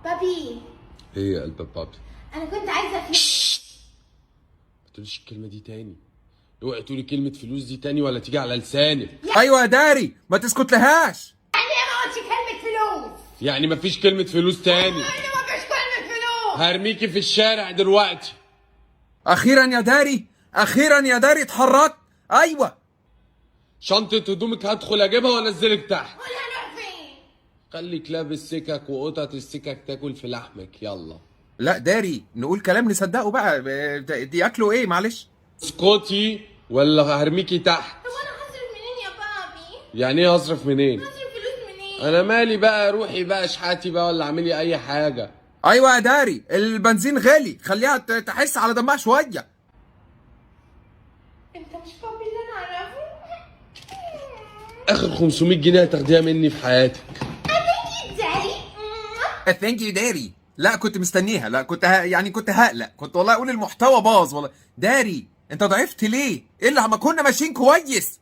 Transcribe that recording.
بابي. ايه يا قلب بابي؟ انا كنت عايزه فلوس. ما تقوليش الكلمه دي تاني. اوعي تقولي كلمه فلوس دي تاني ولا تيجي على لسانك. ايوه يا داري، ما تسكت لهاش. يعني ايه ما قلتش كلمه فلوس؟ يعني مفيش كلمه فلوس تاني. يعني ما فيش كلمه فلوس. هرميكي في الشارع دلوقتي. اخيرا يا داري، اخيرا يا داري اتحركت. ايوه. شنطه هدومك هدخل اجيبها وانزلك تحت. ولا انا فين؟ خليك لابس سكك وقطط السكك تاكل في لحمك. يلا لا داري، نقول كلام نصدقه بقى. دي اكله ايه معلش؟ اسكتي ولا هرميكي تحت. طب انا هصرف منين يا بابي؟ يعني ايه هصرف منين؟ هصرف فلوس منين؟ انا مالي بقى، روحي بقى اشحاتي بقى ولا اعملي اي حاجه. ايوه يا داري، البنزين غالي، خليها تحس على دمها شويه. انت مش بابي اللي انا اعرفه. اخر 500 جنيه هتاخديها مني في حياتك. اكيد داري. ثانك يو داري. لا كنت مستنيها، لا كنت يعني كنت هقلق، كنت والله اقول المحتوى باظ والله. داري انت ضعفت ليه؟ ايه اللي ما كنا ماشيين كويس؟